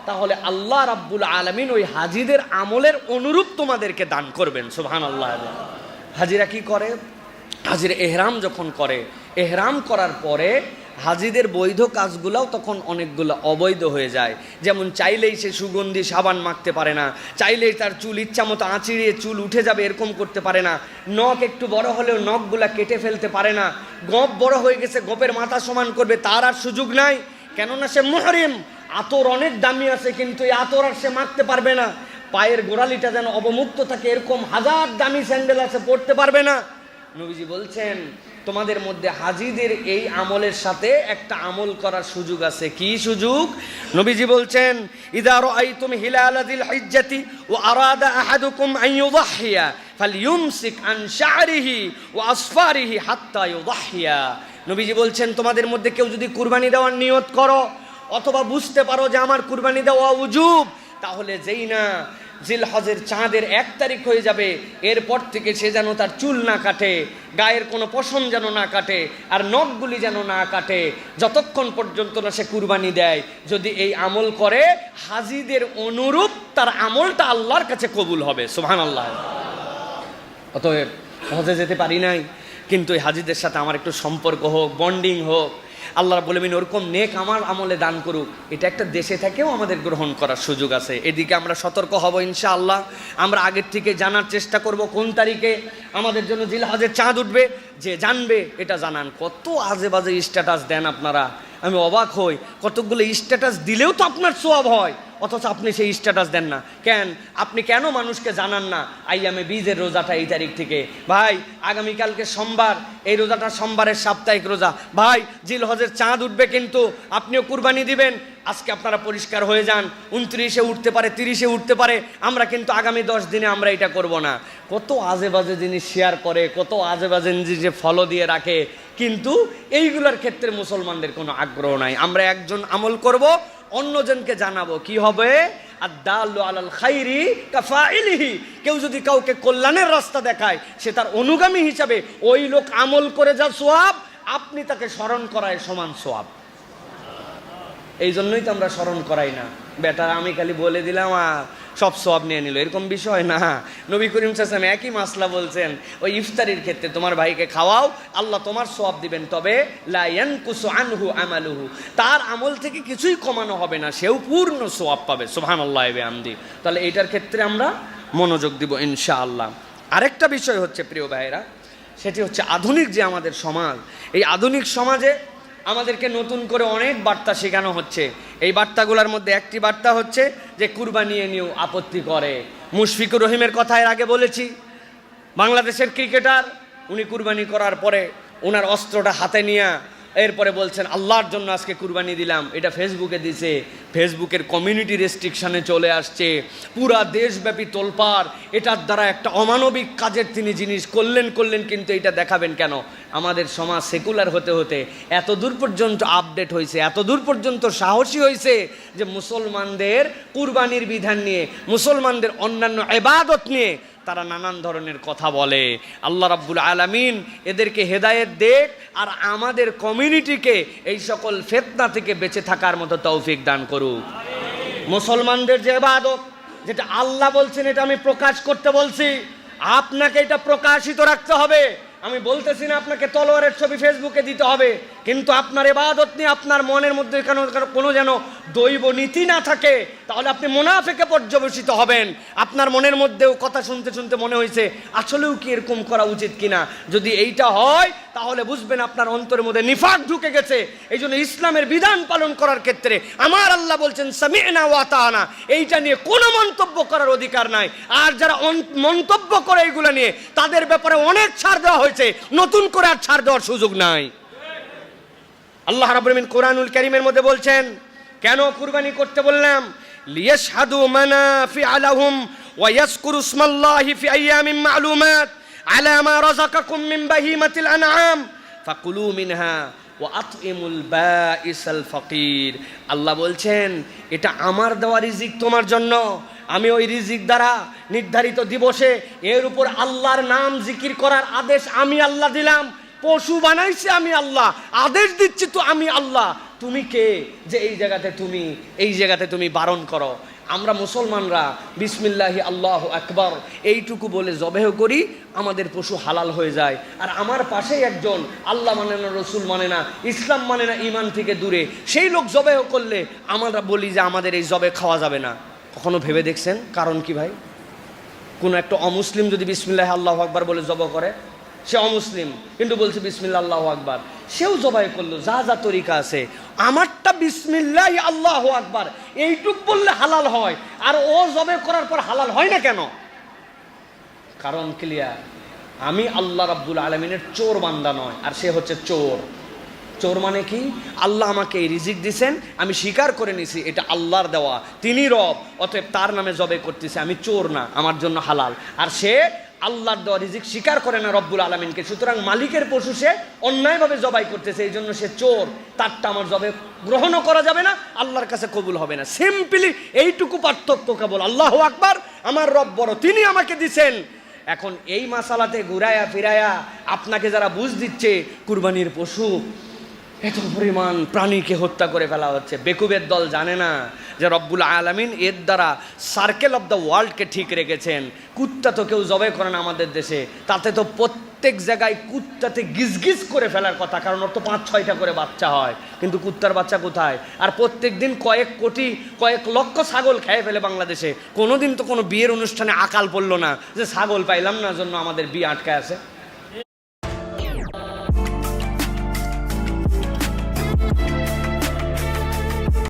তাহলে আল্লাহ রাব্বুল আলামিন ওই হাজিদের আমলের অনুরূপ তোমাদেরকে দান করবেন। সুবহানাল্লাহ। হাজিরা কি করে? হাজিরা এহরাম যখন করে, এহরাম করার পরে হাজিদের বৈধ কাজগুলোও তখন অনেকগুলো অবৈধ হয়ে যায়। যেমন চাইলেই সে সুগন্ধি সাবান মাখতে পারে না, চাইলেই তার চুল ইচ্ছা মতো আঁচিড়িয়ে চুল উঠে যাবে এরকম করতে পারে না, নখ একটু বড় হলেও নখগুলা কেটে ফেলতে পারে না, গোঁপ বড় হয়ে গেছে গোপের মাথা সমান করবে তার আর সুযোগ নাই, কেননা সে মুহরিম। আতর অনেক দামি আছে কিন্তু এই আতর আর সে মাখতে পারবে না। পায়ের গোড়ালিটা যেন অবমুক্ত থাকে এরকম হাজার দামি স্যান্ডেল আছে, পড়তে পারবে না। নবীজি বলছেন তোমাদের মধ্যে হাজিদের এই আমলের সাথে একটা আমল করার সুযোগ আছে। কি সুযোগ? নবীজি বলছেন ইযা রাআইতুম হিলাল যিল হিজ্জাতি ওয়া আরাদা আহাদুকুম আন ইউযাহিয়া ফালইউমসিক আন শা'রিহি ওয়া আসফারিহি হাত্তা ইউযাহিয়া। নবীজি বলছেন তোমাদের মধ্যে কেউ যদি কুরবানি দেওয়ার নিয়ত করো অথবা বুঝতে পারো যে আমার কুরবানি দেওয়া ওয়াজিব, তাহলে যেই না জিলহজের চাঁদের 1 তারিখ হয়ে যাবে এরপর থেকে সে যেন তার চুল না কাটে, গায়ের কোনো পশম যেন না কাটে, আর নখগুলি যেন না কাটে যতক্ষণ পর্যন্ত না সে কুরবানি দেয়। যদি এই আমল করে হাজিদের অনুরূপ তার আমলটা আল্লাহর কাছে কবুল হবে। সুবহানাল্লাহ। অতএব হজে যেতে পারি নাই, কিন্তু এই হাজিদের সাথে আমার একটু সম্পর্ক হোক, বন্ডিং হোক, আল্লাহ রাব্বুল আলামিন ওরকম নেক আমার আমলে দান করুক। এটা একটা দেশে থেকেও আমাদের গ্রহণ করার সুযোগ আছে। এদিকে আমরা সতর্ক হব ইনশাআল্লাহ। আমরা আগের থেকে জানার চেষ্টা করব কোন তারিখে আমাদের জন্য জিলহজের চাঁদ উঠবে। যে জানবে এটা জানান। কত আজে বাজে স্ট্যাটাস দেন আপনারা, আমি অবাক হই। কতগুলো স্ট্যাটাস দিলেও তো আপনার সওয়াব হয়, অথচ আপনি সেই স্ট্যাটাস দেন না কেন? আপনি কেন মানুষকে জানান না আইয়ামে বীজের রোজাটা এই তারিখ থেকে? ভাই আগামীকালকে সোমবার, এই রোজাটা সোমবারের সাপ্তাহিক রোজা। ভাই জিলহজের চাঁদ উঠবে কিন্তু আপনিও কুরবানি দিবেন। আজকে আপনারা পরিষ্কার হয়ে যান, 29-এ উঠতে পারে, 30-এ উঠতে পারে, আমরা কিন্তু আগামী 10 দিনে আমরা এটা করব না। কত আজে বাজে জিনিস শেয়ার করে, কত আজে বাজে জিনিস ফলো দিয়ে রাখে, কিন্তু এইগুলোর ক্ষেত্রে মুসলমানদের কোনো আগ্রহ নাই। আমরা একজন আমল করব, অন্যজনকে জানাবো। কি হবে? আদ-দাল্লু আলাল খাইরি কাফাইলিহি। কেউ যদি কাউকে কল্যাণের রাস্তা দেখায় সে তার অনুগামী হিসাবে ওই লোক আমল করে যা সওয়াব, আপনি তাকে স্মরণ করায় সমান সওয়াব। এই জন্যই তো আমরা স্মরণ করাই না। বেটা আমি খালি বলে দিলাম সব সওয়াব নিয়ে নিল, এরকম বিষয় না। নবী করিম সাল্লাল্লাহু আলাইহি ওয়াসাল্লাম একই মাসলা বলছেন, ওই ইফতারির ক্ষেত্রে তোমার ভাইকে খাওয়াও, আল্লাহ তোমার সওয়াব দিবেন, তবে লা ইয়ানকুসু আনহু আমালুহু, তার আমল থেকে কিছুই কমানো হবে না, সেও পূর্ণ সওয়াব পাবে। সুবহানাল্লাহি ওয়া বিহামদি। তাহলে এইটার ক্ষেত্রে আমরা মনোযোগ দিব ইনশাআল্লাহ। আরেকটা বিষয় হচ্ছে প্রিয় ভাইরা, সেটি হচ্ছে আধুনিক যে আমাদের সমাজ, এই আধুনিক সমাজে আমাদেরকে নতুন করে অনেক বার্তা শেখানো হচ্ছে। এই বার্তাগুলোর মধ্যে একটি বার্তা হচ্ছে যে কুরবানি নিয়েও আপত্তি করে। মুশফিকুর রহিমের কথা এর আগে বলেছি, বাংলাদেশের ক্রিকেটার, উনি কুরবানি করার পরে ওনার অস্ত্রটা হাতে নিয়ে এরপরে বলছেন আল্লাহর জন্য আজকে কুরবানি দিলাম। এটা ফেসবুকে দিছে, ফেসবুকের কমিউনিটি রেস্ট্রিকশানে চলে আসছে, পুরা দেশব্যাপী তোলপাড়। এটার দ্বারা একটা অমানবিক কাজের তিনি জিনিস করলেন, কিন্তু এটা দেখাবেন কেন? আমাদের সমাজ সেকুলার হতে হতে এত দূর পর্যন্ত আপডেট হয়েছে, এত দূর পর্যন্ত সাহসী হয়েছে যে মুসলমানদের কুরবানির বিধান নিয়ে, মুসলমানদের অন্যান্য ইবাদত নিয়ে তারা নানান ধরনের কথা বলে। আল্লাহ রাব্বুল আলামিন এদেরকে হেদায়েত দেখ, আর আমাদের কমিউনিটিকে এই সকল ফিতনা থেকে বেঁচে থাকার মতো তৌফিক দান করুক। মুসলমানদের যে ইবাদত, যেটা আল্লাহ বলছেন এটা আমি প্রকাশ করতে বলছি, আপনাকে এটা প্রকাশিত রাখতে হবে। আমি বলতেছি না আপনাকে তলোয়ারের ছবি ফেসবুকে দিতে হবে, কিন্তু আপনার ইবাদত নিয়ে আপনার মনের মধ্যে কোনো যেন দৈব নীতি না থাকে, তাহলে আপনি মুনাফিকে পর্যবসিত হবেন। আপনার মনের মধ্যেও কথা শুনতে শুনতে মনে হয়েছে আসলেও কি এরকম করা উচিত কিনা। যদি এইটা হয় তাহলে বুঝবেন আপনার অন্তরের মধ্যে নিফাক ঢুকে গেছে। এই জন্য ইসলামের বিধান পালন করার ক্ষেত্রে আমার আল্লাহ বলছেন সামি'না ওয়া আতা'না, এইটা নিয়ে কোনো মন্তব্য করার অধিকার নাই। আর যারা মন্তব্য করে এইগুলো নিয়ে, তাদের ব্যাপারে অনেক ছাড় দেওয়া হয়েছে, নতুন করে আর ছাড় দেওয়ার সুযোগ নাই। আল্লাহ রাব্বুল আলামিন কোরআনুল কারীমের মধ্যে বলছেন, কেন কুরবানি করতে বললাম? লিয়াশহাদু মানাফিআ লাহুম ওয়া ইয়াযকুরু ইসমাল্লাহি ফি আইয়ামিন মা'লুমাত আলা মা রাযাকাকুম মিন বাহিমাতিল আনআম ফাকুলু মিনহা ওয়া আতইমুল বাঈসাল ফাকির। আল্লাহ বলছেন এটা আমার দেওয়া রিজিক তোমার জন্য। আমি ওই রিজিক দ্বারা নির্ধারিত দিবসে এর উপর আল্লাহর নাম জিকির করার আদেশ আমি আল্লাহ দিলাম। পশু বানাইছি আমি আল্লাহ, আদেশ দিচ্ছি তো আমি আল্লাহ। তুমি কে যে এই জায়গাতে তুমি বারণ করো? আমরা মুসলমানরা বিসমিল্লাহি আল্লাহু আকবার এইটুকু বলে জবেহ করি, আমাদের পশু হালাল হয়ে যায়। আর আমার পাশেই একজন আল্লাহ মানে না, রসুল মানে না, ইসলাম মানে না, ইমান থেকে দূরে, সেই লোক জবেহ করলে আমরা বলি যে আমাদের এই জবে খাওয়া যাবে না। কখনো ভেবে দেখছেন কারণ কি ভাই? কোনো একটা অমুসলিম যদি বিসমিল্লাহি আল্লাহু আকবার বলে জবাই করে, সে অমুসলিম কিন্তু বলছে বিসমিল্লাহ আল্লাহু আকবার, সেও জবাই করলো, যা যা তরিকা আছে। আমারটা বিসমিল্লাহি আল্লাহু আকবার এইটুক বললে হালাল হয়, আর ও জবাই করার পর হালাল হয় না কেন? কারণ ক্লিয়ার, আমি আল্লাহ রাব্বুল আলামিনের চোর বান্দা নয়, আর সে হচ্ছে চোর। চোর মানে কি? আল্লাহ আমাকে এই রিজিক দিছেন, আমি স্বীকার করে নিছি এটা আল্লাহর দেওয়া, তিনি রব, অতএব তার নামে জবে করতেছে, আমি চোর না, আমার জন্য হালাল। আর সে আল্লাহর দেওয়া রিজিক স্বীকার করে না রব্বুল আলামিনকে, সুতরাং মালিকের পশু সে অন্যায়ভাবে জবাই করতেছে, এই জন্য সে চোর, তারটা আমার জবে গ্রহণও করা যাবে না, আল্লাহর কাছে কবুল হবে না। সিম্পলি এইটুকু পার্থক্য কেবল। আল্লাহু আকবার, আমার রব বড়, তিনি আমাকে দিছেন। এখন এই মাসালাতে ঘুরায়া ফিরায়া আপনাকে যারা বুঝ দিচ্ছে কুরবানির পশু এত পরিমাণ প্রাণীকে হত্যা করে ফেলা হচ্ছে, বেকুবের দল জানে না যে রব্বুল আলামিন এর দ্বারা সার্কেল অফ দ্য ওয়ার্ল্ডকে ঠিক রেখেছেন। কুত্তা তো কেউ জবাই করে না আমাদের দেশে, তাতে তো প্রত্যেক জায়গায় কুত্তাতে গিজগিজ করে ফেলার কথা, কারণ ওর তো 5-6টা করে বাচ্চা হয়, কিন্তু কুত্তার বাচ্চা কোথায়? আর প্রত্যেক দিন কয়েক কোটি কয়েক লক্ষ ছাগল খেয়ে ফেলে বাংলাদেশে। কোনোদিন তো কোনো বিয়ের অনুষ্ঠানে আকাল পড়লো না যে ছাগল পাইলাম না জন্য আমাদের বিয়ে আটকায় আছে।